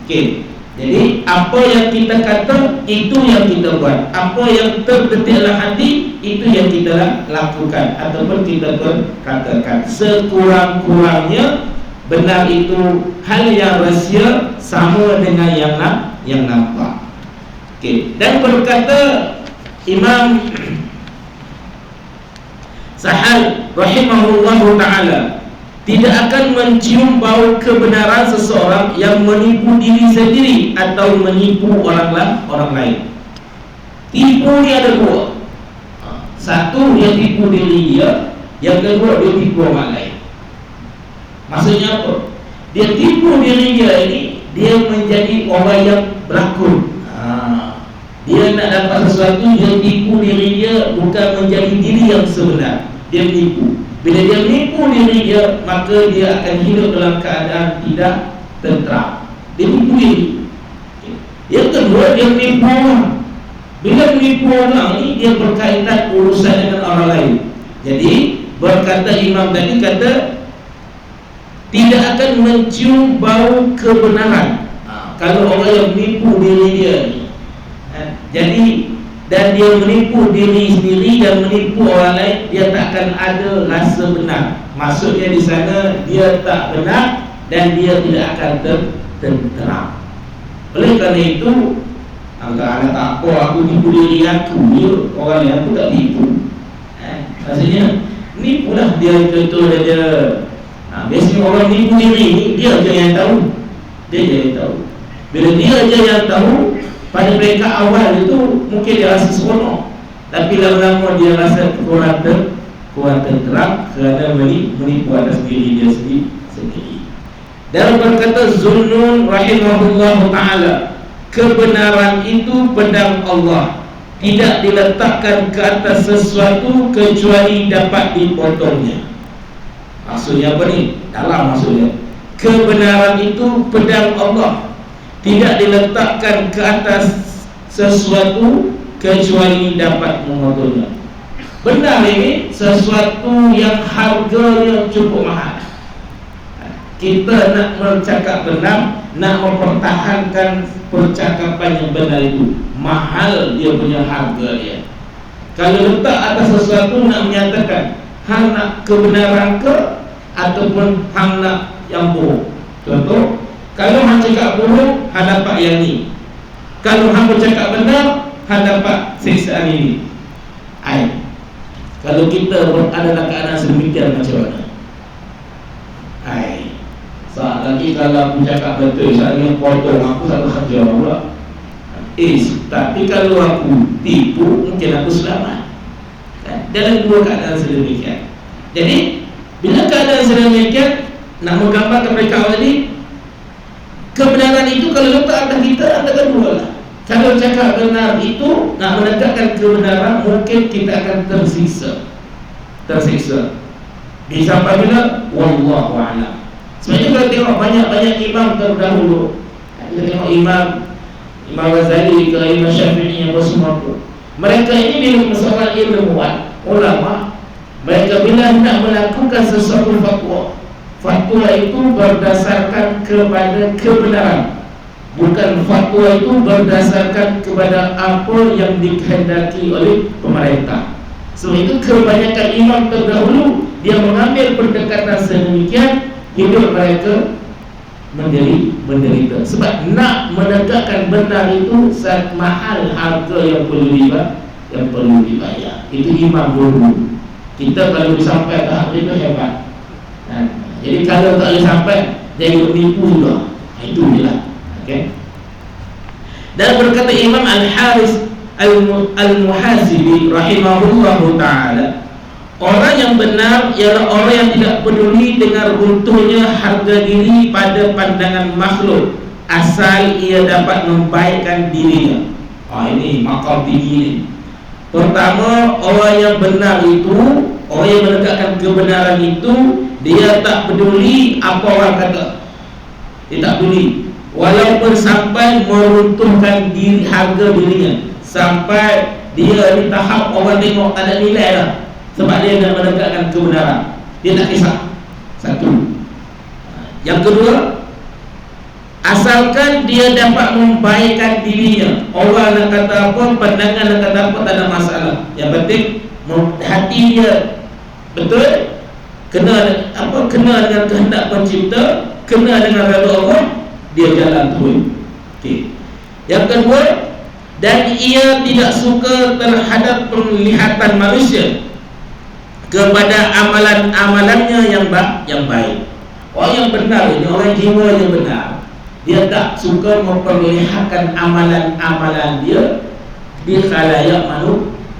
Okey. Jadi apa yang kita kata, itu yang kita buat. Apa yang terdetik dalam hati, itu yang kita lakukan ataupun kita perkatakan. Sekurang-kurangnya benar itu hal yang rahsia, sama dengan yang nampak. Okey. Dan berkata Imam Sahal rahimahullahu ta'ala, tidak akan mencium bau kebenaran seseorang yang menipu diri sendiri atau menipu orang lain. Tipu dia ada dua. Satu, dia tipu diri dia. Yang kedua, dia tipu orang lain. Maksudnya apa? Dia tipu diri dia ini, dia menjadi orang yang berlakon. Dia nak dapat sesuatu, dia tipu diri dia, bukan menjadi diri yang sebenar. Dia menipu. Bila dia menipu diri dia, maka dia akan hidup dalam keadaan tidak tenteram. Dia menipu diri. Yang kedua, dia menipu orang. Bila menipu orang ni, dia berkaitan urusan dengan orang lain. Jadi berkata Imam tadi, kata tidak akan mencium bau kebenaran. Kalau orang yang menipu diri dia ni, jadi dan dia menipu diri sendiri dan menipu orang lain, dia tak akan ada rasa benar. Maksudnya di sana dia tak benar dan dia tidak akan tenteram. Oleh kerana itu, anak tak apa aku tipu diri aku, dia orang lain aku tak tipu. Maksudnya nipulah dia, contoh dia. Biasanya orang nipu diri ni, dia je yang tahu. Dia je yang tahu. Bila dia je yang tahu, pada mereka awal itu mungkin dia rasa seronok, tapi lama-lama dia rasa kurang tenteram kerana menipu atas diri dia sendiri. Dan berkata Zunnun rahimahullahu ta'ala, kebenaran itu pedang Allah, tidak diletakkan ke atas sesuatu kecuali dapat dipotongnya. Maksudnya apa ni? Dalam maksudnya, kebenaran itu pedang Allah, tidak diletakkan ke atas sesuatu kecuali dapat memotongnya. Benar ini sesuatu yang harganya cukup mahal. Kita nak bercakap benar, nak mempertahankan percakapan yang benar itu, mahal dia punya harga dia. Kalau letak atas sesuatu nak menyatakan hang nak kebenaran ke ataupun hang nak yang bohong. Contoh, kalau hang cakap bohong, hang dapat yang ni. Kalau hang bercakap benar, hang dapat siksaan ini. Kalau kita berada dalam keadaan sedemikian, macam mana? Saat lagi kalau aku cakap betul, saat ini potong aku satu kerja pula. Tapi kalau aku tipu, mungkin aku selamat. Dalam dua keadaan sedemikian. Jadi bila keadaan sedemikian, nak menggambarkan mereka tadi, kebenaran itu kalau letak atas kita, ada kedua lah. Kalau cakap benar itu, nak menegakkan kebenaran, mungkin kita akan tersiksa. Sampai bila? Wallahu a'lam. Sebenarnya kalau tengok banyak-banyak imam terdahulu, kita tengok Imam Ghazali ke Imam Syafi'i yang bersemua tu, mereka ini bila seorang ilmuwan, ulama, mereka bila nak melakukan sesuatu fatwa itu berdasarkan kepada kebenaran, bukan fatwa itu berdasarkan kepada apa yang dikehendaki oleh pemerintah. Sebab itu kebanyakan imam terdahulu, dia mengambil pendekatan sedemikian, hidup mereka menderita. Sebab nak menegakkan benar itu sangat mahal harga yang perlu dibayar. Itu imam dulu. Kita kalau sampai tahap itu hebat. Jadi kalau tak boleh sampai, jadi menipu juga. Itu je lah. Okay. Dan berkata Imam Al-Haris Al-Muhasibi rahimahullahu ta'ala, orang yang benar ialah orang yang tidak peduli dengan runtuhnya harga diri pada pandangan makhluk, asal ia dapat membaikkan dirinya. Ini maqam tinggi ni. Pertama, orang yang benar itu, orang yang menegakkan kebenaran itu, dia tak peduli apa orang kata. Dia tak peduli, walaupun sampai meruntuhkan harga dirinya, sampai dia di tahap orang tengok tak ada nilai dah, sebab dia nak menegakkan kebenaran. Dia tak kisah. Satu. Yang kedua, asalkan dia dapat membaikkan dirinya. Orang nak kata apa, pandangan nak kata apa, tak ada masalah. Yang penting hati dia betul, kena dengan kehendak pencipta, kena dengan redha Allah, dia jalan terus. Okey. Yang kedua, dan ia tidak suka terhadap penglihatan manusia kepada amalan-amalannya yang baik. Orang yang benar ini, orang jiwa yang benar, dia tak suka memperlihatkan amalan-amalan dia di khalayak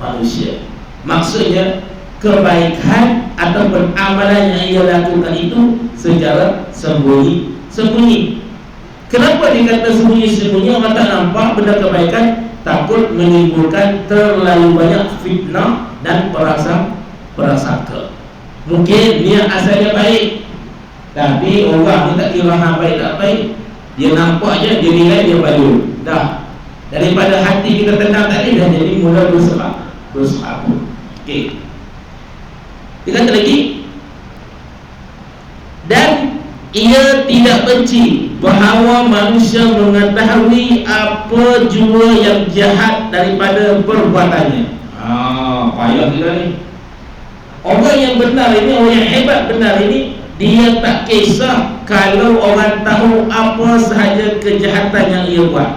manusia. Maksudnya kebaikan ataupun amalan yang ia lakukan itu secara sembunyi. Kenapa dikata sembunyi-sembunyi? Orang tak nampak benda kebaikan, takut menimbulkan terlalu banyak fitnah dan prasangka. Mungkin niat asalnya baik, tapi orang ni tak kira hang baik tak baik, dia nampak je, dia nilai, dia balik. Dah, daripada hati kita tenang tadi, dah jadi mula dosa. Okey. Dia kata lagi, dan ia tidak benci bahawa manusia mengetahui apa jua yang jahat daripada perbuatannya. Payah kita ni. Orang yang benar ini, orang yang hebat benar ini, dia tak kisah kalau orang tahu apa sahaja kejahatan yang ia buat.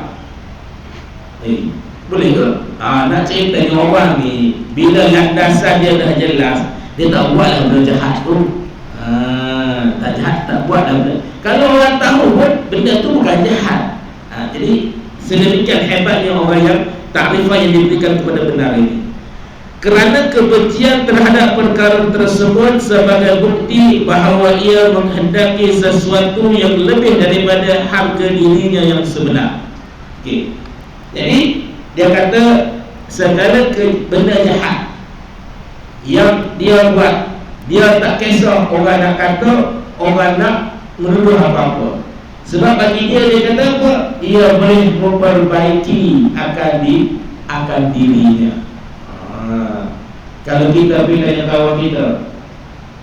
Boleh ke? Nak cerita dengan orang ni, bila landasan dia dah jelas, dia tak buat lah benda jahat tu. Tak jahat, tak buat lah benda. Kalau orang tahu pun benda tu bukan jahat. Jadi sedemikian hebatnya orang yang takrifah yang diberikan kepada benar ini. Kerana kebencian terhadap perkara tersebut sebagai bukti bahawa ia menghendaki sesuatu yang lebih daripada harga dirinya yang sebenar. Okey. Jadi dia kata segala benda jahat yang dia buat, dia tak kisah orang nak kata, orang nak menuduh apa-apa. Sebab bagi dia kata apa? Ia boleh memperbaiki akan dirinya. Kalau kita pergi tanya kawan kita,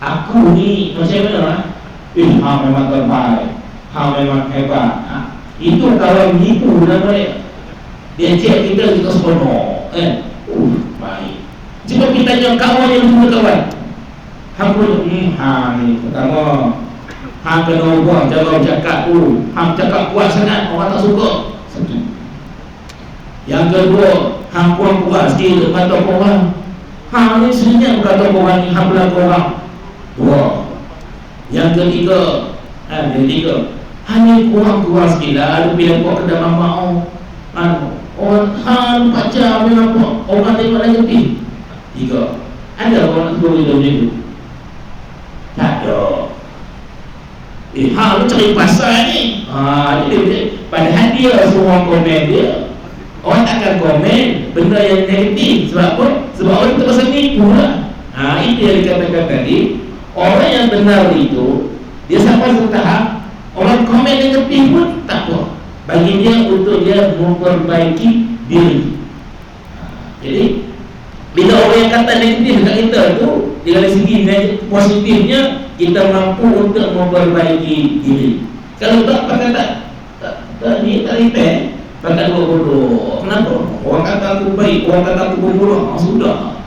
aku ni macam mana? Memang terbaik, memang hebat. Itu kawan nipu nama dia. Dia cek kita seronok kan? Baik. Cuba kita tanya kawan yang dulu kawan, hang pun ni pertama hang kena ubah cara bercakap tu. Hang cakap kuat sangat, orang tak suka. Satu. Yang kedua, hang pun kuat sikit kata orang. Hang ni senyap kata orang ni, hang belakang orang. Dua. Yang ketiga, hanya kurang kuat sikit lah. Ada bila kau kena mamau orang baca apa orang tengok negatif. Tiga. Ada orang sebut macam tu? Tak ada. Hang cari pasal ni. Jadi padahal dia semua komen dia. Orang takkan komen benda yang negatif. Sebab apa? Sebab orang itu pasal nipu lah. Itu yang dikatakan tadi. Orang yang benar itu, dia sampai satu tahap, orang komen negatif pun tak apa. Bagi dia, untuk dia memperbaiki diri. Jadi bila orang yang kata negatif dekat kita tu, dari segi positifnya, kita mampu untuk memperbaiki diri. Kalau tak, pakai tak repair, pakai bodoh. Kenapa? Orang kata aku baik, orang kata aku pembunuh, sudah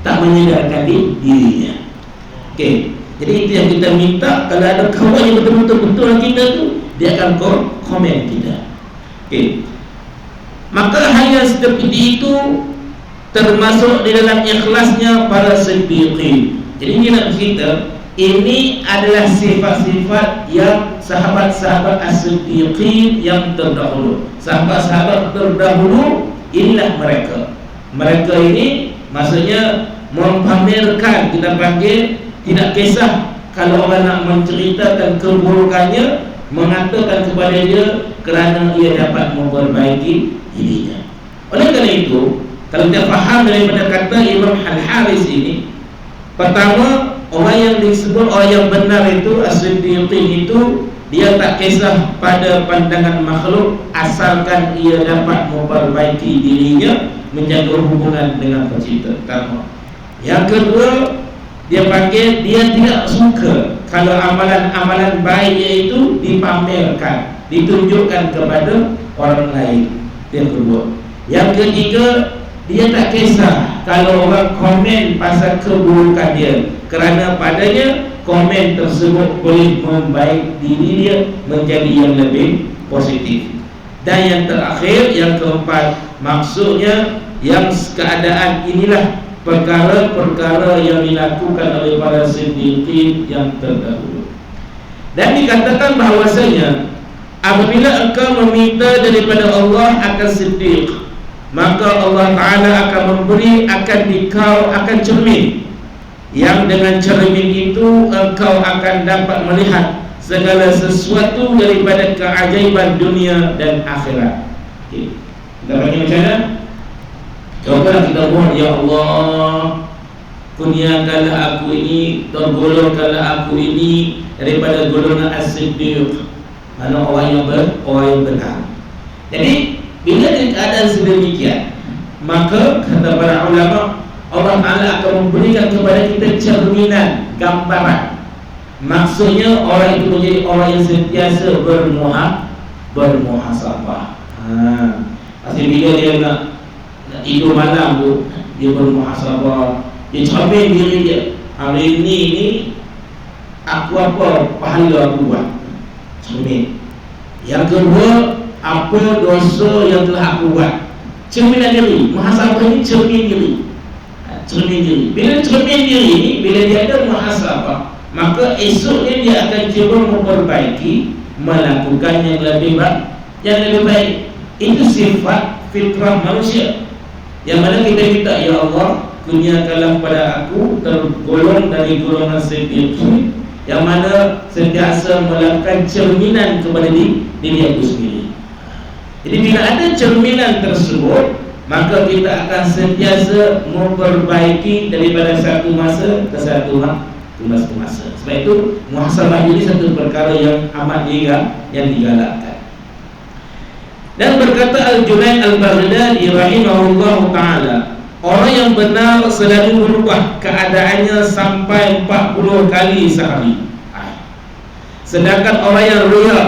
tak menyedarkan dirinya. Okey. Jadi itu yang kita minta. Kalau ada kawan yang betul-betul kita tu, dia akan komen kita. Okey. Maka hal yang seperti itu termasuk di dalam ikhlasnya para siddiqin. Jadi ini nak cerita, ini adalah sifat-sifat yang sahabat-sahabat as-siddiqin yang terdahulu. Sahabat-sahabat terdahulu, inilah mereka. Mereka ini maksudnya mempamerkan, kita panggil, tidak kisah kalau orang nak menceritakan keburukannya, mengatakan kepada dia kerana ia dapat memperbaiki dirinya. Oleh kerana itu, kalau kita faham daripada kata Imam Al-Haris ini, pertama, orang yang disebut orang yang benar itu, as-siddiqin itu, dia tak kisah pada pandangan makhluk, asalkan ia dapat memperbaiki dirinya, menjaga hubungan dengan pencipta. Pertama. Yang kedua, dia panggil, dia tidak suka kalau amalan-amalan baik itu dipamerkan, ditunjukkan kepada orang lain. Yang kedua. Yang ketiga, dia tak kisah kalau orang komen pasal keburukan dia, kerana padanya komen tersebut boleh membaik diri dia menjadi yang lebih positif. Dan yang terakhir, yang keempat, maksudnya yang keadaan inilah perkara-perkara yang dilakukan oleh para siddiqin yang terdahulu. Dan dikatakan bahawasanya apabila engkau meminta daripada Allah akan siddiq, maka Allah Ta'ala akan memberi akan dikau akan cermin, yang dengan cermin itu engkau akan dapat melihat segala sesuatu daripada keajaiban dunia dan akhirat. Okay. Kita bagi macam mana? Cobalah kita mohon, ya Allah, kurniakanlah aku ini, tergolongkanlah aku ini daripada golongan as-siddiq, mana orang yang benar. Jadi bila keadaan sedemikian, maka kata para ulama, Allah Ta'ala akan memberikan kepada kita cerminan, gambaran. Maksudnya orang itu menjadi orang yang sentiasa bermuhasabah. Pasti bila dia nak tidur malam tu, dia bermuhasabah, dia cermin diri dia. Hari ini aku apa pahala aku buat, cermin. Yang kedua, apa dosa yang telah aku buat, cerminan diri. Muhasabah ini cermin diri. Cermin diri. Bila cermin diri ini, bila dia ada muhasabah, maka esoknya dia akan cuba memperbaiki, melakukan yang lebih baik. Itu sifat fitrah manusia, yang mana kita minta, ya Allah, kurniakanlah kepada aku tergolong dari golongan siddiqin, yang mana sentiasa melakukan cerminan kepada diri aku sendiri. Jadi bila ada cerminan tersebut, maka kita akan sentiasa memperbaiki daripada satu masa ke satu masa. Sebab itu muhasabah ini satu perkara yang amat yang digalakkan. Dan berkata Al-Junaid Al-Baghdadi rahimahullah ta'ala, orang yang benar selalu berubah keadaannya sampai 40 kali sehari. Sedangkan orang yang riya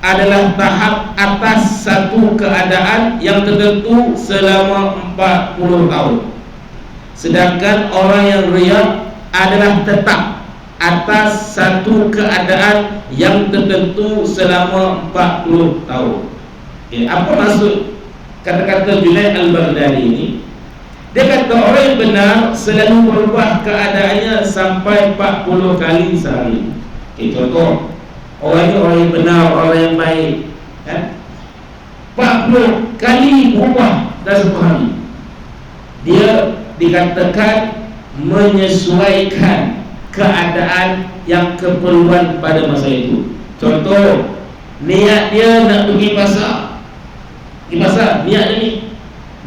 adalah tahap atas satu keadaan yang tertentu selama 40 tahun. Sedangkan orang yang riya adalah tetap atas satu keadaan yang tertentu selama 40 tahun. Okay, apa maksud kata-kata Junaid Al-Baghdadi ini? Dia kata orang yang benar selalu berubah keadaannya sampai 40 kali sehari. Okay, contoh, orang yang benar, orang yang baik, 40 kali berubah dalam satu hari. Dia dikatakan menyesuaikan keadaan yang keperluan pada masa itu. Contoh, niat dia nak pergi pasar, niat dia ni,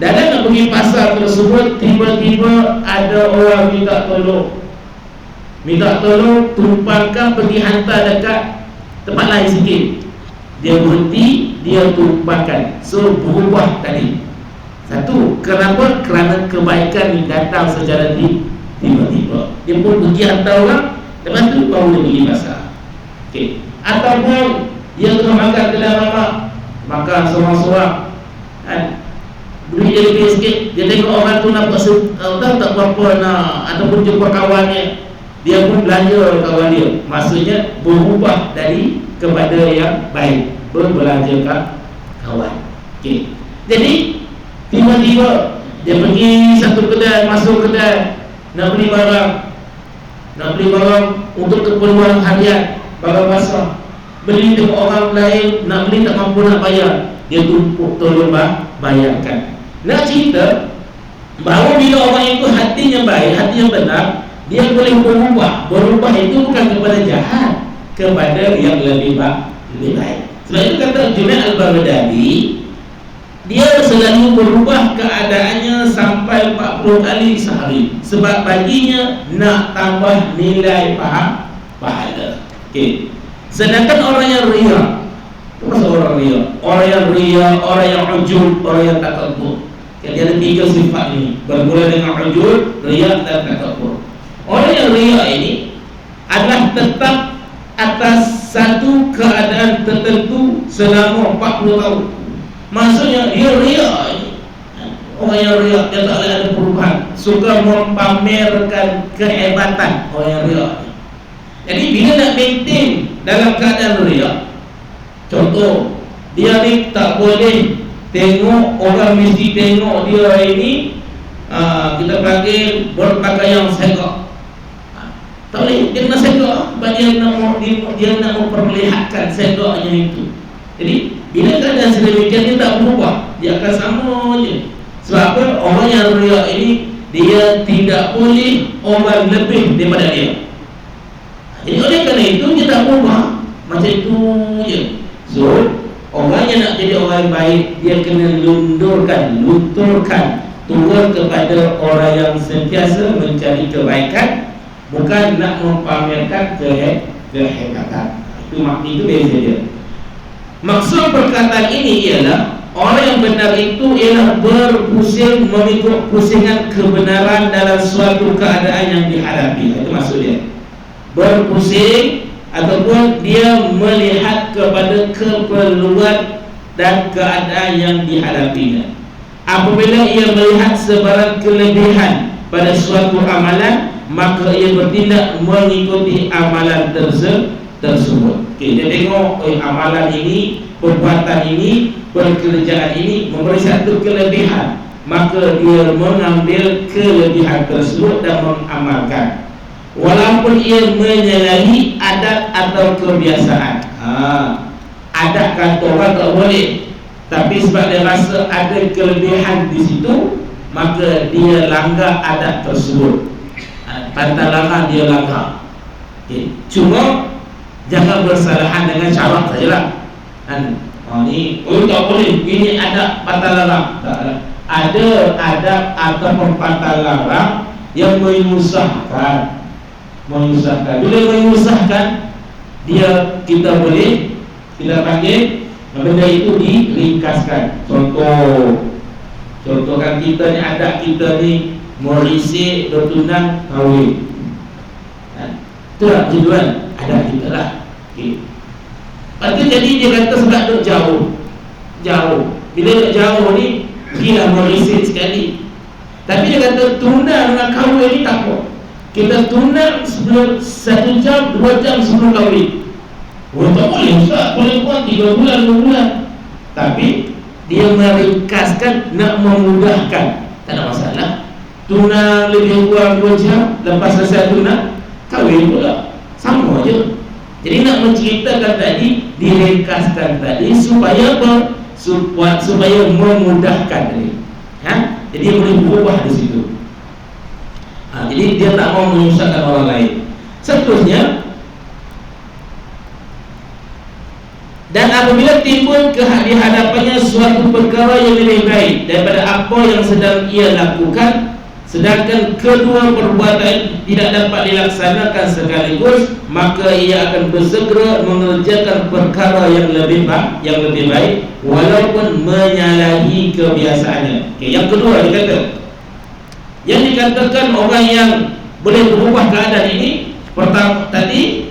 dalam nak pergi pasar tersebut, tiba-tiba ada orang minta tolong tumpangkan pergi hantar dekat tempat lain sikit. Dia berhenti, dia tumpangkan. So berubah tadi. Satu, kenapa? Kerana kebaikan yang datang secara tiba-tiba. Dia pun pergi hantar orang, lepas tu baru dia pergi pasar. Okay. Ataupun dia tengah makan kedai mamak, makan seorang-seorang, beri dia lebih sikit, dia tengok orang tu nampak tak berapa nak, ataupun jumpa kawannya, dia pun belanja kawan dia. Maksudnya berubah dari kepada yang baik, berbelanja kawan. Okay. Jadi tiba-tiba dia pergi satu kedai, masuk kedai, nak beli barang untuk keperluan harian, barang basah. Beli tengok orang lain nak beli, tak mampu nak bayar, dia tumpuk tolong bayarkan. Nak cerita bahawa bila orang itu hatinya baik, hati yang benar, dia boleh berubah itu bukan kepada jahat, kepada yang lebih baik. Sebab itu kata Junaid Al-Baghdadi, dia selalu berubah keadaannya sampai 40 kali sehari, sebab baginya nak tambah nilai pahala. Okay. Sedangkan orang yang riya, orang yang riya, orang yang ujub, orang yang takabur. Jadi ada 3 sifat ini, bermula dengan ujub, riya dan takabur. Orang yang riya ini adalah tetap atas satu keadaan tertentu selama 40 tahun. Maksudnya dia riak. Orang yang riak dia tak ada perubahan, suka mempamerkan kehebatan orang yang riak. Jadi bila nak maintain dalam keadaan riak, contoh dia ni tak boleh tengok orang mesti tengok dia ini kita panggil berpakaian segak. Tak boleh, dia kena segak sebab dia nak memperlihatkan segaknya itu. Jadi bila keadaan sedemikian dia tak berubah, dia akan sama je. Sebab apa? Orang yang riak ini dia tidak boleh orang lebih daripada dia. Jadi oleh kerana itu dia tak berubah, macam itu je. So orang yang nak jadi orang yang baik, dia kena lunturkan, turun kepada orang yang sentiasa mencari kebaikan, bukan nak mempamerkan kehebatan. Itu beza dia. Maksud perkataan ini ialah orang yang benar itu ialah berpusing mengikut pusingan kebenaran dalam suatu keadaan yang dihadapi. Itu maksud dia. Berpusing ataupun dia melihat kepada keperluan dan keadaan yang dihadapinya. Apabila ia melihat sebarang kelebihan pada suatu amalan, maka ia bertindak mengikuti amalan tersebut. Okay, dia tengok amalan ini, perbuatan ini, pekerjaan ini memberi satu kelebihan, maka dia mengambil kelebihan tersebut dan mengamalkan, walaupun ia menyalahi adat atau kebiasaan. Adat kantoran tak boleh, tapi sebab dia rasa ada kelebihan di situ, maka dia langgar adat tersebut. Pantang larang dia langgar. Okay. Cuma jangan bersalahan dengan syarat sajalah. Ni tak boleh, ini ada pantang larang. Ada adab ataupun pantang larang yang menyusahkan. Bila menyusahkan, kita panggil benda itu diringkaskan. Contohkan kita ni, adat kita ni merisik, bertunang, kahwin. Itulah tujuan adat kita lah. Okay. Lepas tu jadi dia kata sebab duduk jauh. Bila duduk jauh ni, pergilah merisik sekali. Tapi dia kata tunang dengan kahwin ni tak apa. Kita tunang sebelum 1 jam, 2 jam sebelum kahwin. Tak boleh Ustaz, boleh buat 3 bulan, 2 bulan. Tapi dia meringkaskan, nak memudahkan. Tak ada masalah. Tunang lebih kurang 2 jam, lepas selesai tunang, kahwin pula. Sama je. Jadi nak menceritakan tadi, diringkaskan tadi supaya apa? Supaya memudahkan tadi. Jadi boleh berubah di situ. Jadi dia tak mau menyusahkan orang lain. Seterusnya, dan apabila timbul di hadapannya suatu perkara yang lebih baik daripada apa yang sedang ia lakukan, sedangkan kedua perbuatan tidak dapat dilaksanakan sekaligus, maka ia akan bersegera mengerjakan perkara yang lebih baik walaupun menyalahi kebiasaannya. Okay, yang kedua dia kata, yang dikatakan orang yang boleh berubah keadaan ini, pertama tadi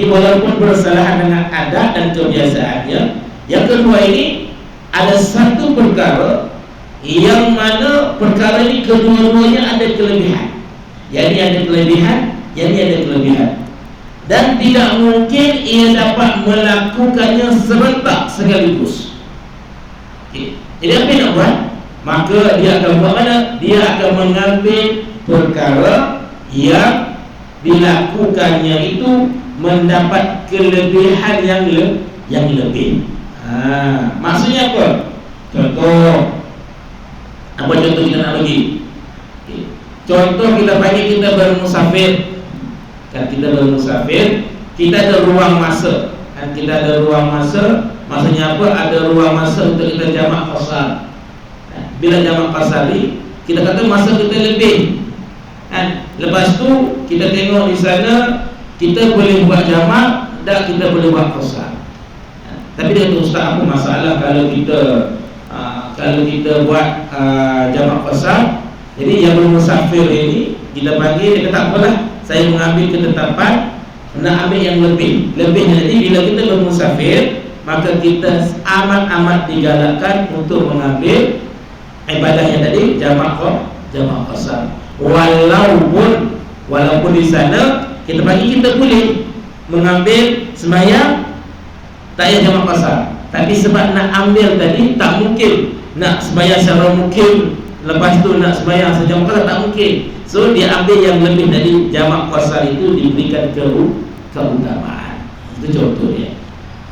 walaupun bersalahan dengan adat dan kebiasaannya. Yang kedua ini ada satu perkara yang mana perkara ini kedua-duanya ada kelebihan. Yang ini ada kelebihan, yang ini ada kelebihan, dan tidak mungkin ia dapat melakukannya serentak sekaligus. Okay. Jadi apa yang nak buat? Maka dia akan buat mana? Dia akan mengambil perkara yang dilakukannya itu mendapat kelebihan yang lebih. Maksudnya apa? Contoh kita nak bagi? Okay. Contoh kita bagi kita bermusafir. Kan kita bermusafir, kita ada ruang masa. Kan kita ada ruang masa. Maksudnya apa? Ada ruang masa untuk kita jamak qasar. Bila jamak qasar ni, kita kata masa kita lebih. Kan? Lepas tu kita tengok di sana, kita boleh buat jamak dan kita boleh buat qasar. Tapi dia kata, Ustaz, apa masalah kalau kita buat jamak qasar? Jadi yang bermusafir ini kita panggil, dia kata tak apalah, saya mengambil ketetapan nak ambil yang lebih. Lebihnya jadi bila kita bermusafir, maka kita amat-amat digalakkan untuk mengambil ibadahnya tadi jamak qasar. Walaupun di sana kita boleh mengambil sembahyang tak payah jamak qasar, tapi sebab nak ambil tadi tak mungkin nak sembahyang secara mungkin lepas tu nak sembahyang sejamak qasar tak mungkin. So dia ambil yang lebih dari jamak qasar itu diberikan keutamaan. Itu contohnya.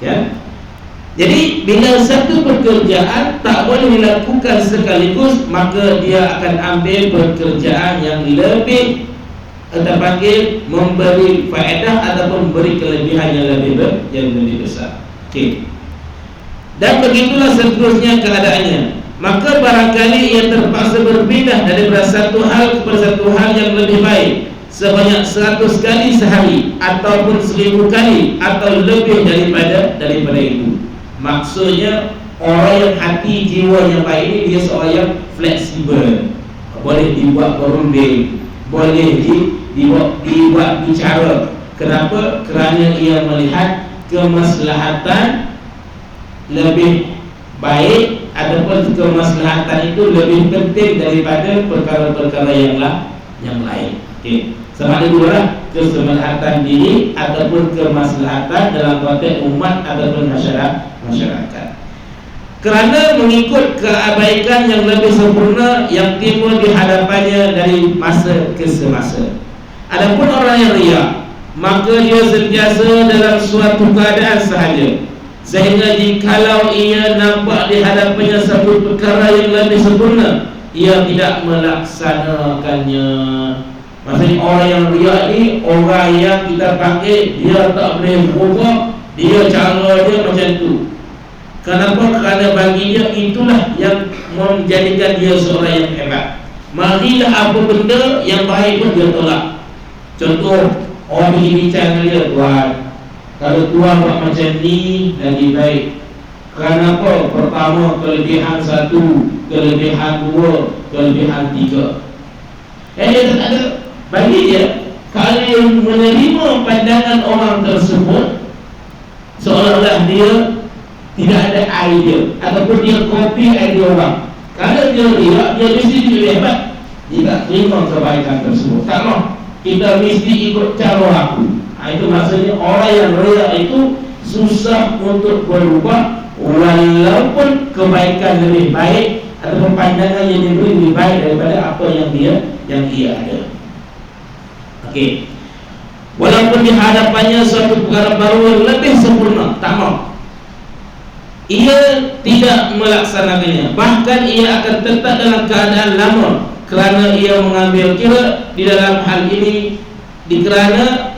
Ya. Jadi bila satu pekerjaan tak boleh dilakukan sekaligus, maka dia akan ambil pekerjaan yang lebih kita panggil memberi faedah ataupun memberi kelebihan yang lebih besar. Okey. Dan begitulah seterusnya keadaannya. Maka barangkali ia terpaksa berpindah daripada satu hal kepada satu hal yang lebih baik sebanyak 100 kali sehari ataupun 1000 kali atau lebih daripada itu. Maksudnya orang yang hati jiwa yang baik ini dia seorang yang fleksibel, boleh dibuat berunding, boleh dibuat bicara. Kenapa? Kerana ia melihat kemaslahatan lebih baik ataupun kemaslahatan itu lebih penting daripada perkara-perkara yang lain. Okey. Sama ada dua lah, kemaslahatan diri ataupun kemaslahatan dalam konteks umat ataupun masyarakat. Kerana mengikut keabaikan yang lebih sempurna yang timbul di hadapannya dari masa ke semasa. Adapun orang yang riak, maka dia sentiasa dalam suatu keadaan sahaja, sehingga jikalau ia nampak di hadapannya satu perkara yang lebih sempurna, ia tidak melaksanakannya. Maksudnya orang yang riak ni orang yang kita panggil dia tak boleh berubah, dia cara dia macam tu. Kenapa? Kerana bagi dia itulah yang menjadikan dia seorang yang hebat. Marilah apa benda yang baik pun dia tolak. Contoh, orang pergi bincang dengan dia, Tuan, kalau Tuan buat macam ni lagi baik. Kenapa? Pertama, kelebihan 1, kelebihan 2, kelebihan 3. Dia tak ada. Bagi dia, kalau dia menerima pandangan orang tersebut, seolah-olah dia tidak ada idea ataupun dia copy idea orang. Kalau dia riak, dia mesti lebih hebat. Dia tak terima kebaikan tersebut. Tak mau, kita mesti ikut cara aku. Itu maksudnya orang yang riak itu susah untuk berubah, walaupun kebaikan lebih baik ataupun pandangan yang diberi lebih baik daripada apa yang ia ada. Okey. Walaupun di hadapannya suatu perkara baru yang lebih sempurna, tak mau. Ia tidak melaksanakannya. Bahkan ia akan tetap dalam keadaan lama, kerana ia mengambil kira di dalam hal ini, kerana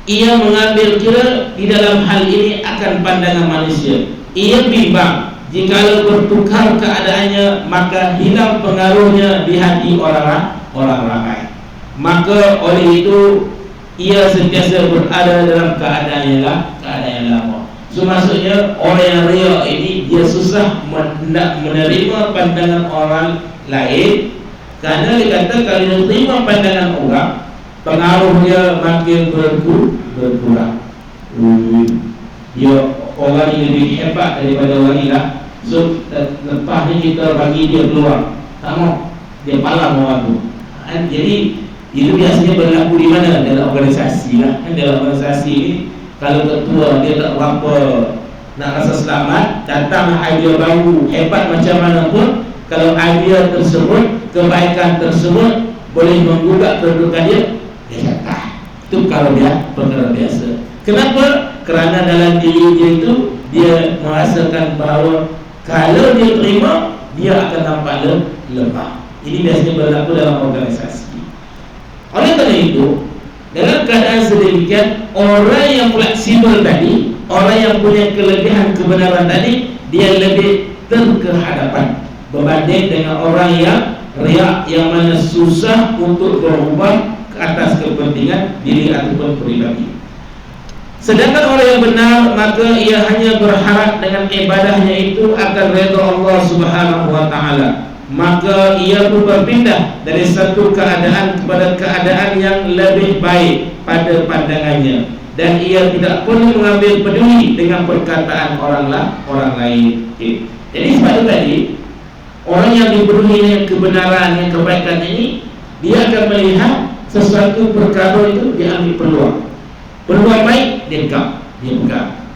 ia mengambil kira di dalam hal ini akan pandangan manusia. Ia bimbang jikalau bertukar keadaannya, maka hilang pengaruhnya di hati orang ramai. Maka oleh itu ia sentiasa berada dalam keadaan yang lama. So maksudnya orang yang riak ini dia susah menerima pandangan orang lain, kerana dia kata kalau dia terima pandangan orang, pengaruhnya makin berkurang. Dia orang ini lebih hebat daripada orang ini lah. So lepas ni kita bagi dia peluang, tak mau, dia palang orang tu. Jadi itu biasanya berlaku di mana? Dalam organisasi lah. Dalam organisasi ni, kalau ketua dia tak berapa nak rasa selamat, datang idea baru hebat macam mana pun, kalau idea tersebut, kebaikan tersebut boleh menggugat kedudukan dia jatah. Itu kalau dia perkara biasa. Kenapa? Kerana dalam diri dia itu dia merasakan bahawa kalau dia terima, dia akan nampak lemah. Ini biasanya berlaku dalam organisasi. Oleh kerana itu, dalam keadaan sedemikian, orang yang fleksibel tadi, orang yang punya kelebihan kebenaran tadi, dia lebih terkehadapan berbanding dengan orang yang riak, yang mana susah untuk berubah ke atas kepentingan diri ataupun peribadi. Sedangkan orang yang benar, maka ia hanya berharap dengan ibadahnya itu akan redha Allah Subhanahu wa taala. Maka ia pun berpindah dari satu keadaan kepada keadaan yang lebih baik pada pandangannya, dan ia tidak perlu mengambil peduli dengan perkataan orang lain. Okay. Jadi sebab itu tadi, orang yang dipenuhi dengan kebenaran, yang kebaikan ini, dia akan melihat sesuatu perkara itu dia ambil peluang baik, dia pegang.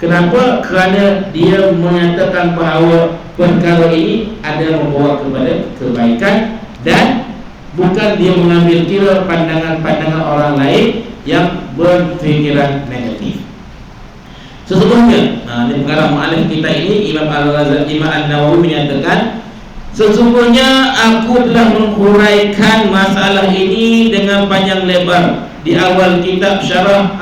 Kenapa? Kerana dia menyatakan bahawa perkara ini ada membawa kepada kebaikan, dan bukan dia mengambil kira pandangan-pandangan orang lain yang berfikiran negatif. Sesungguhnya, ini pengarang mu'alif kita ini, Imam An-Nawawi menyatakan, sesungguhnya aku telah menghuraikan masalah ini dengan panjang lebar di awal kitab Syarah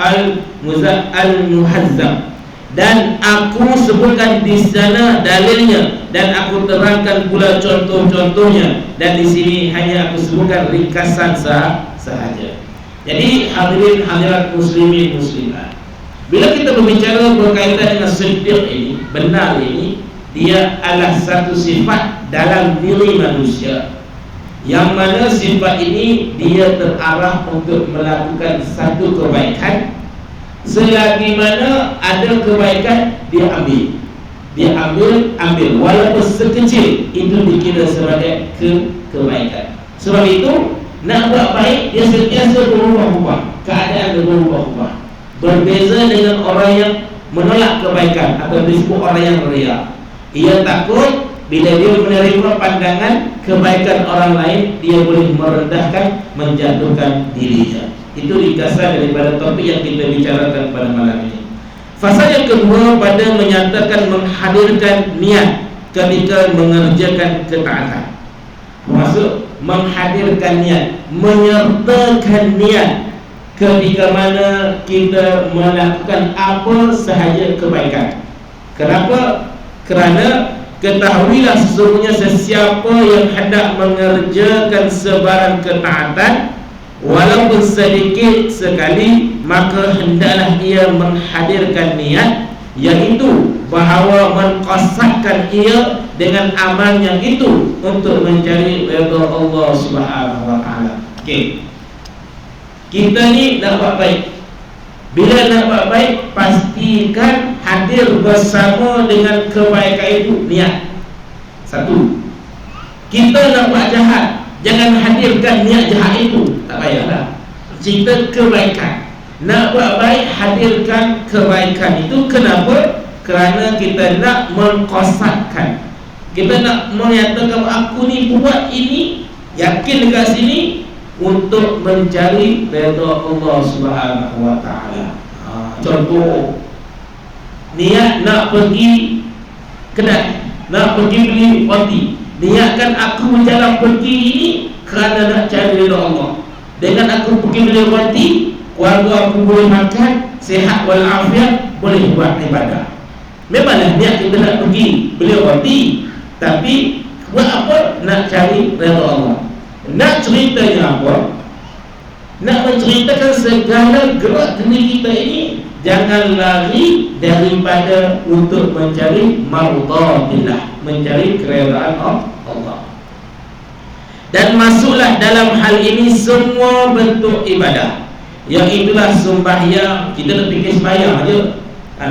Al-Muhazzam, dan aku sebutkan di sana dalilnya, dan aku terangkan pula contoh-contohnya, dan di sini hanya aku sebutkan ringkasan sahaja. Jadi hadirin hadirat muslimin muslimat, bila kita berbicara berkaitan dengan siddiq ini, benar ini, dia adalah satu sifat dalam diri manusia, yang mana sifat ini dia terarah untuk melakukan satu kebaikan. Selagi mana ada kebaikan, dia ambil walaupun sekecil, itu dikira sebagai kebaikan. Sebab itu nak buat baik, dia sentiasa berubah-ubah, keadaan berubah-ubah. Berbeza dengan orang yang menolak kebaikan atau disebut orang yang ria. Ia takut bila dia menerima pandangan kebaikan orang lain, dia boleh merendahkan, menjatuhkan dirinya. Itu ringkasan daripada topik yang kita bicarakan pada malam ini. Fasa yang kedua pada menyatakan menghadirkan niat ketika mengerjakan ketaatan. Maksud menghadirkan niat, menyertakan niat ketika mana kita melakukan apa sahaja kebaikan. Kenapa? Kerana ketahuilah sesungguhnya sesiapa yang hendak mengerjakan sebarang ketaatan walaupun sedikit sekali, maka hendaklah ia menghadirkan niat, iaitu bahawa mengqasadkan ia dengan amal yang itu untuk mencari redha Allah Subhanahu wa taala. Okey. Kita ni nak buat baik. Bila nak buat baik, pastikan hadir bersama dengan kebaikan itu niat. Satu. Kita nak buat jahat, jangan hadirkan niat jahat itu, tak payahlah. Cerita kebaikan. Nak buat baik, hadirkan kebaikan itu. Kenapa? Kerana kita nak mengqasadkan. Kita nak menyatakan aku ni buat ini, yakin dekat sini, untuk mencari redha Allah Subhanahu wa taala. Contoh, niat nak pergi kedai, nak pergi beli roti. Niatkan aku berjalan pergi ini kerana nak cari redha Allah. Dengan aku pergi beli roti, keluarga aku boleh makan, sihat walafiat, boleh buat ibadah. Memanglah niat kita nak pergi beli roti, tapi buat apa? Nak cari redha Allah. Nak ceritanya apa? Nak menceritakan segala gerak diri kita ini, jangan lari daripada untuk mencari mardhatillah, mencari keredaan Allah. Dan masuklah dalam hal ini semua bentuk ibadah. Yang itulah sembahyang. Kita nak fikir sembahyang aja.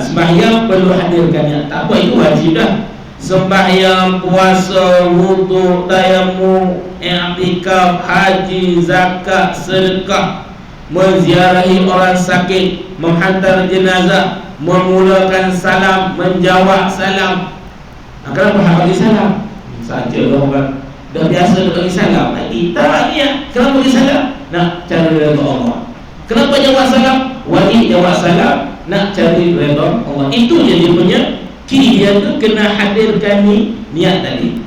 Sembahyang perlu hadirkannya. Tak apa, itu wajib dah. Sembahyang, puasa, wudu, tayamum, i'tikaf, haji, zakat, sedekah, menziarahi orang sakit, menghantar jenazah, memulakan salam, menjawab salam. Kenapa harus bagi salam? Sajalah orang dah biasa bagi salam. Kita ni kenapa bagi salam? Nak cari redha Allah. Kenapa jawab salam? Wajib jawab salam, nak cari redha Allah. Itu je dia punya key, dia tu kena hadirkan niat tadi.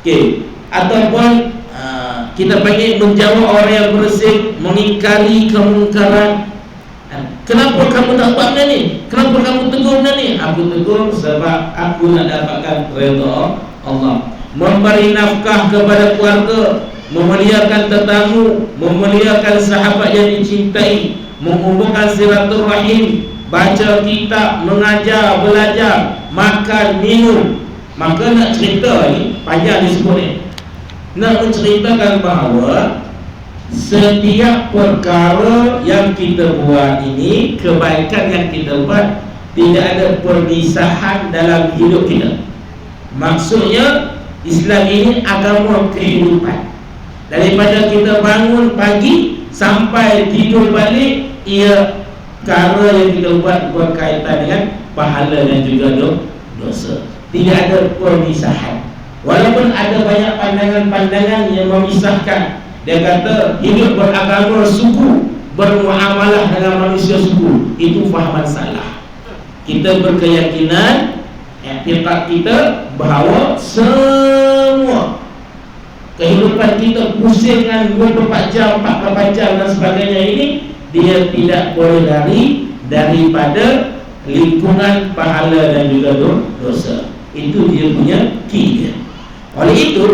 Okey. Ataupun kita panggil menjawab orang yang bersih, mengingkari kemungkaran. Kenapa kamu tak buat benda ni? Kenapa kamu tegur benda ni? Aku tegur sebab aku nak dapatkan redha Allah. Memberi nafkah kepada keluarga, memuliakan tetamu, memuliakan sahabat yang dicintai, menghubungkan silaturahim, baca kitab, mengajar, belajar, makan, minum. Maka nak cerita ni, panjang disebut ni, nak menceritakan bahawa setiap perkara yang kita buat ini, kebaikan yang kita buat, tidak ada perpisahan dalam hidup kita. Maksudnya Islam ini agama kehidupan. Daripada kita bangun pagi sampai tidur balik, ia perkara yang kita buat berkaitan dengan pahala dan juga dosa. Tidak ada perpisahan. Walaupun ada banyak pandangan-pandangan yang memisahkan. Dia kata hidup beragama suku, bermuamalah dengan manusia suku, itu fahaman salah. Kita berkeyakinan, i'tiqad kita bahawa semua kehidupan kita pusing dengan 24 jam, 48 jam dan sebagainya ini, dia tidak boleh lari daripada lingkungan pahala dan juga dosa. Itu dia punya key dia. Oleh itu,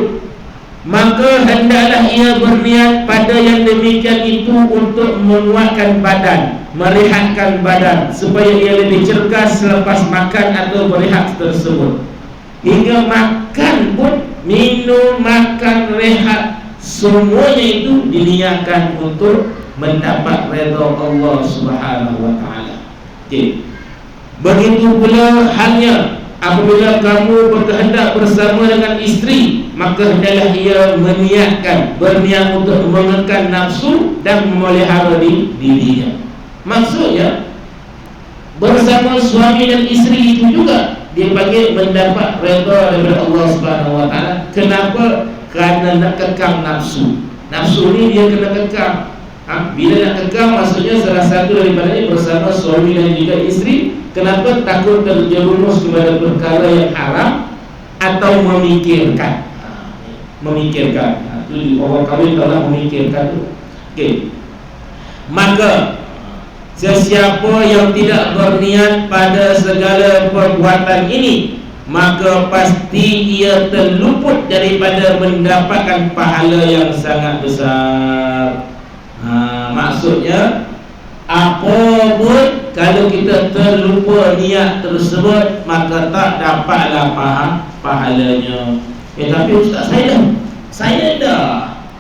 maka hendaklah ia berniat pada yang demikian itu untuk menguatkan badan, merehatkan badan, supaya ia lebih cergas selepas makan atau berehat tersebut. Hingga makan pun, minum, makan, rehat, semuanya itu diniatkan untuk mendapat redha Allah Subhanahu wa taala. Okey. Begitu pula halnya apabila kamu berkehendak bersama dengan isteri, maka hendaklah ia berniat untuk mengekang nafsu dan memelihara dirinya. Maksudnya bersama suami dan isteri itu juga dia panggil mendapat redha daripada Allah Subhanahu wa taala. Kenapa? Kerana nak kekang nafsu. Nafsu ni dia kena kekang. Bila nak kekang, maksudnya salah satu daripadanya bersama suami dan juga isteri. Kenapa? Takut terjerumus kepada perkara yang haram atau memikirkan. Itu orang kahwin telah memikirkan tu. Okey. Maka sesiapa yang tidak berniat pada segala perbuatan ini, maka pasti ia terluput daripada mendapatkan pahala yang sangat besar. Maksudnya apa pun kalau kita terlupa niat tersebut, maka tak dapatlah pahalanya. Tapi ustaz, saya dah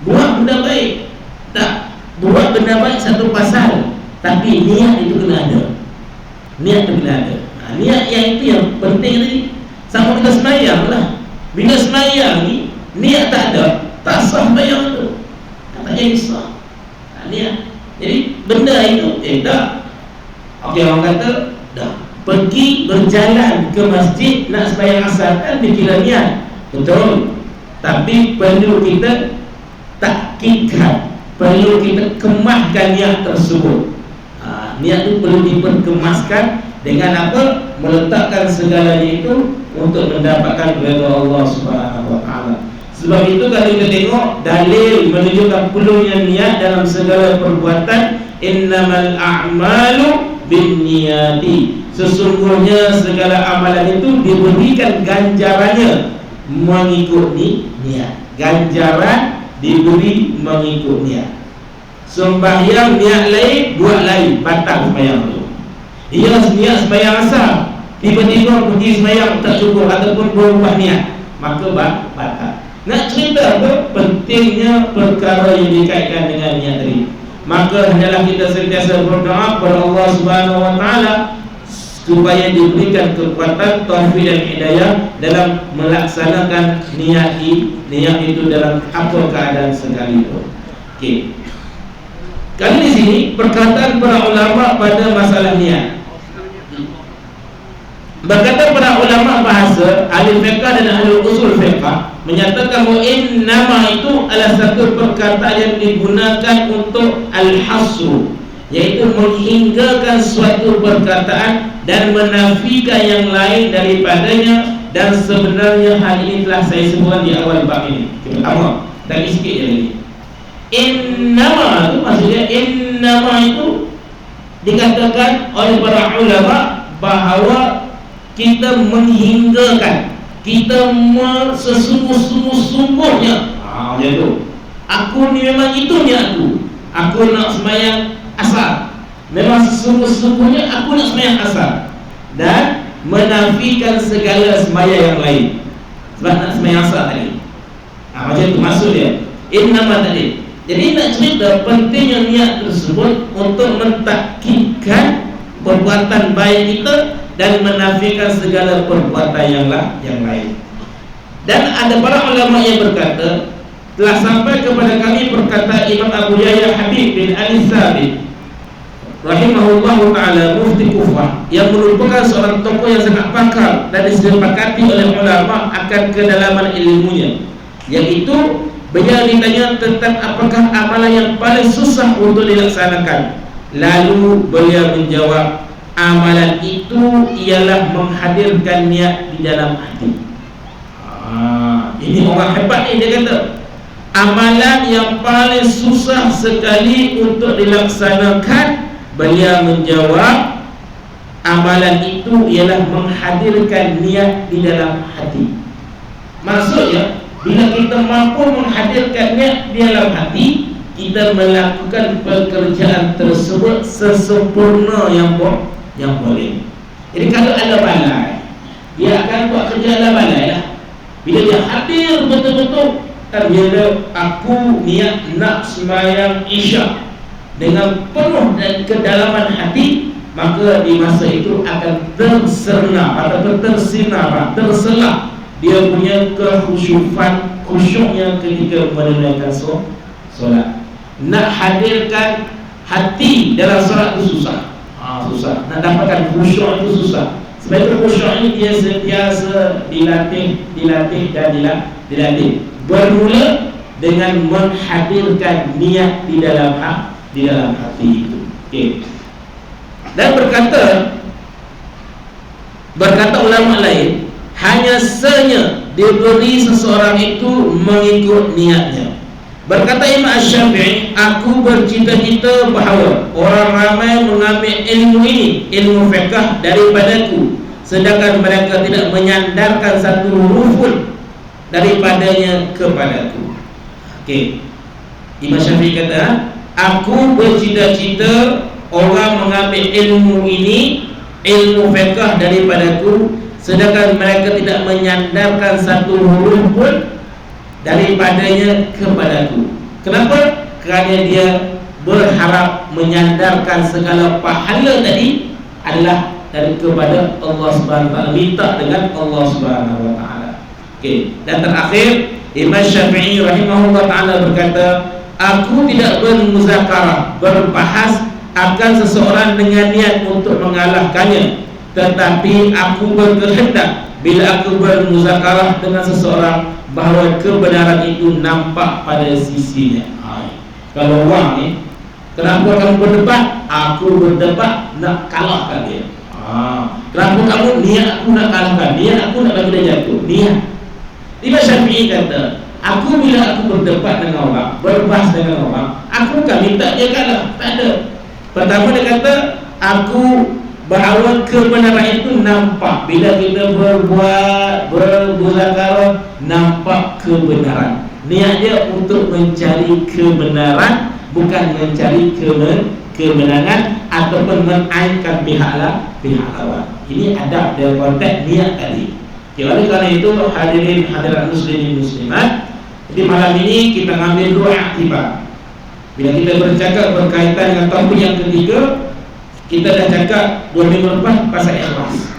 buat benda baik. Tak, buat benda baik satu pasal, tapi niat itu kena ada. Niat itu kena ada. Niat yang itu yang penting tadi. Sama kita sembahyang lah. Bila sembahyang ni niat tak ada, tak sah sembahyang tu. Tak jadi sah. Niat. Jadi benda itu tak. Okey, orang kata dah pergi berjalan ke masjid nak sembahyang asar, kan dikira niat. Betul. Tapi perlu kita takkidkan, perlu kita kemaskan niat tersebut. Niat itu perlu diperkemaskan dengan apa? Meletakkan segalanya itu untuk mendapatkan redha Allah Subhanahu wa taala. Sebab itu kalau kita tengok dalil menunjukkan perlunya niat dalam segala perbuatan, innamal a'malu binniyati. Sesungguhnya segala amalan itu diberikan ganjarannya mengikut niat. Ganjaran diberi mengikut niat. Sembahyang niat lain, buat lain, batal sembahyang tu. Dia niat sembahyang asar, tiba-tiba pergi sembahyang tak cukup ataupun berubah niat, maka batal. Nak cerita apa? Pentingnya perkara yang dikaitkan dengan niat tadi. Maka hendaklah kita sentiasa berdoa kepada Allah Subhanahu wa taala supaya diberikan kekuatan, taufik dan hidayah dalam melaksanakan niat itu dalam apa keadaan sekalipun. Okey. Kali di sini perkataan para ulama pada masalah niat. Berkata para ulama bahasa, ahli fiqh dan ahli usul fiqh menyatakan bahawa innama itu adalah satu perkataan yang digunakan untuk al-hasru, yaitu menghinggakan suatu perkataan dan menafikan yang lain daripadanya. Dan sebenarnya hal ini telah saya sebutkan di awal bab ini. Pertama, lagi sikit je lagi. Innama itu maksudnya, innama itu dikatakan oleh para ulama bahawa kita menghinggakan, kita sesungguh-sungguhnya. Macam tu. Aku ni memang itu niatku. Aku nak sembahyang asar. Memang sesungguh-sungguhnya aku nak sembahyang asar. Dan menafikan segala sembahyang yang lain. Sebab nak sembahyang asar tadi. Macam tu maksud dia. Innama tadi. Jadi nak cerita pentingnya niat tersebut untuk mentakkidkan perbuatan baik kita dan menafikan segala perbuatan yang lain. Dan ada para ulama yang berkata, telah sampai kepada kami perkataan Imam Abu Yahya Habib bin Ali Thabit rahimahullahu ta'ala, mufti Kufah, yang merupakan seorang tokoh yang sangat pakar dan disepakati oleh ulama akan kedalaman ilmunya, yaitu beliau ditanya tentang apakah amalan yang paling susah untuk dilaksanakan. Lalu beliau menjawab, amalan itu ialah menghadirkan niat di dalam hati. Ini orang hebat ni, dia kata amalan yang paling susah sekali untuk dilaksanakan. Beliau menjawab, amalan itu ialah menghadirkan niat di dalam hati. Maksudnya, bila kita mampu menghadirkan niat di dalam hati, kita melakukan pekerjaan tersebut sesempurna yang boleh. Jadi kalau ada balai, dia akan buat kerja ala balai lah. Bila dia hadir betul-betul, kan dia aku niat nak sembahyang Isyak dengan penuh dan kedalaman hati, maka di masa itu akan terserna ataupun tersinar, terselak dia punya khusyuknya ketika menunaikan solat. Nak hadirkan hati dalam solat itu susah. Susah. Nak dapatkan khusyuk itu susah. Sebab itu khusyuk ini dia sentiasa dilatih dan dilatih. Bermula dengan menghadirkan niat di dalam hati itu. Okay. Dan berkata ulama lain, hanya saja diberi seseorang itu mengikut niatnya. Berkata Imam Asy-Syafi'i, aku bercita-cita bahawa orang ramai mengambil ilmu ini, ilmu fiqh, daripadaku, sedangkan mereka tidak menyandarkan satu huruf pun daripadanya kepadaku. Okey. Imam Syafi'i kata, aku bercita-cita orang mengambil ilmu ini, ilmu fiqh daripadaku, sedangkan mereka tidak menyandarkan satu huruf pun daripadanya kepadaku. Kenapa? Kerana dia berharap menyandarkan segala pahala tadi adalah dari kepada Allah Subhanahu wa taala, minta dengan Allah Subhanahu wa taala. Okey, dan terakhir Imam Syafi'i rahimahullah taala berkata, aku tidak bermuzakarah, berbahas akan seseorang dengan niat untuk mengalahkannya, tetapi aku berkehendak bila aku bermuzakarah dengan seseorang bahawa kebenaran itu nampak pada sisinya. Kalau orang ni, kenapa kamu berdebat? Aku berdebat nak kalahkan dia. Kenapa kamu niat aku nak kalahkan? Niat aku nak bagi dia jatuh. Niat. Imam Syafi'i kata, aku bila aku berdebat dengan orang, berbahas dengan orang, aku kan minta dia kalah. Tak ada. Pertama dia kata, aku bahawa kebenaran itu nampak. Bila kita bermuzakarah, nampak kebenaran. Niat dia untuk mencari kebenaran, bukan mencari kemenangan ataupun menaikkan pihak lawan. Ini adab dalam konteks niat tadi. Oleh kerana itu, hadirin hadirat muslimin muslimat, jadi malam ini kita ambil dua aktibar. Bila kita bercakap berkaitan dengan topik yang ketiga, kita dah cakap 2 minggu lepas pasal ikhlas.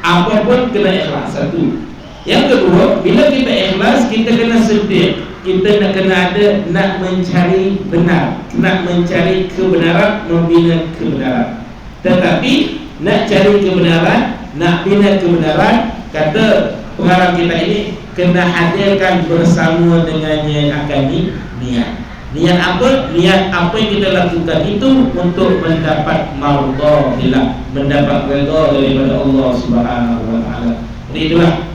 Apapun kena ikhlas, satu. Yang kedua, bila kita ikhlas, kita kena sedia. Kita nak kena ada nak mencari benar, nak mencari kebenaran, membina kebenaran. Tetapi nak cari kebenaran, nak bina kebenaran, kata pengarang kita ini, kena hadirkan bersama dengannya yang akan niat. Niat apa? Niat apa yang kita lakukan itu untuk mendapat mardhah, mendapat redha daripada Allah Subhanahu wa taala. Jadi itulah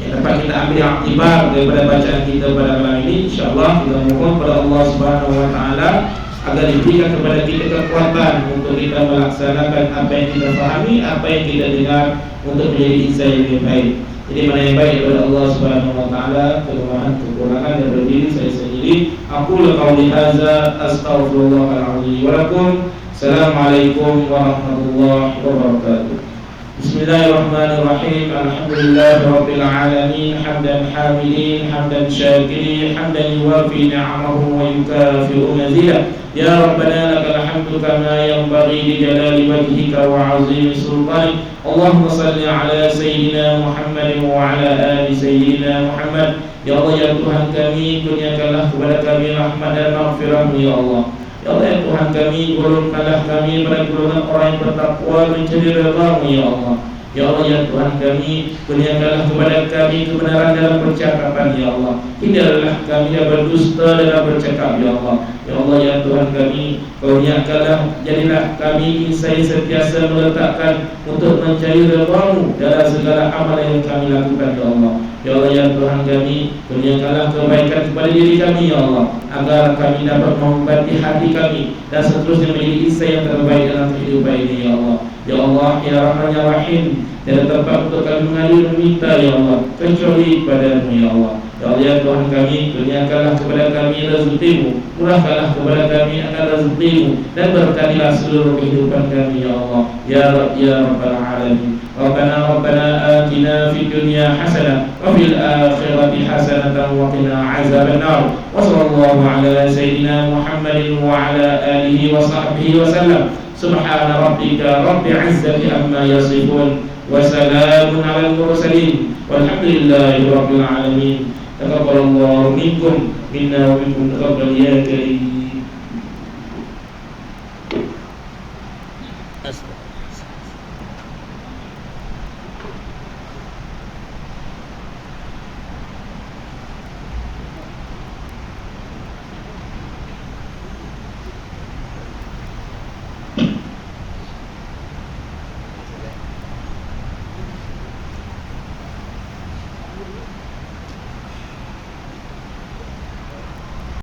yang dapat kita ambil iktibar daripada bacaan kita pada malam ini. Insya-Allah kita mohon kepada Allah Subhanahu wa taala agar diberikan kepada kita kekuatan untuk kita melaksanakan apa yang kita fahami, apa yang kita dengar, untuk menjadi insan yang lebih baik. Jadi mana yang baik daripada Allah Subhanahu wa taala, kekurangan daripada diri saya sendiri. Aku qauli hadza astaghfirullahal azim wa lakum. Assalamualaikum warahmatullahi wabarakatuh. Bismillahirrahmanirrahim. Alhamdulillahirabbil alamin, hamdan hamidin, hamdan syakirin, hamdan yuwafi ni'amahu wa yukafi'u mazidah. Ya Rabbana lakal hamdu kama yanbaghi li jalali wajhika wa 'azimi sultanik. Allahumma salli ala sayyidina Muhammadin wa ala ali sayyidina Muhammad. Ya Allah, ya Tuhan kami, kurniakanlah kepada kami rahmat dan maghfirah-Mu ya Allah. Ya Allah, ya Tuhan kami, golongkanlah kami pada golongan orang yang bertakwa mencari ridha-Mu ya Allah. Ya Allah, ya Tuhan kami, kurniakanlah kepada kami kebenaran dalam percakapan ya Allah. Hindarlah kami yang berdusta dalam bercakap ya Allah. Ya Allah, ya Tuhan kami, kurniakanlah, jadilah kami insan sentiasa meletakkan untuk mencari ridha-Mu dalam segala amal yang kami lakukan ya Allah. Ya Allah, ya Tuhan kami, kurniakanlah kebaikan kepada diri kami ya Allah, agar kami dapat mengobati hati kami dan seterusnya menjadi insan yang terbaik dalam kehidupan ini ya Allah. Ya Allah, ya Rahman ya Rahim, tiada tempat untuk kami mengadu meminta ya Allah kecuali kepada-Mu ya Allah. Ya Allah, ya Tuhan kami, kurniakanlah kepada kami rezeki-Mu, murahkanlah kepada kami akan rezeki-Mu, dan berkatilah seluruh kehidupan kami ya Allah. Ya Rabb ya Rabbal alamin. Rabbana atina fid dunya hasanah wa fil akhirati hasanatan wa qina azabannar. Wa sallallahu ala sayyidina Muhammadin wa ala alihi wa sahbihi wa sallam. Subhana rabbika rabbil izzati amma yasifun wa salamun alal mursalin walhamdulillahi rabbil alamin. Taqabbalallahu minkum minna wa minkum taqabbal ya karim.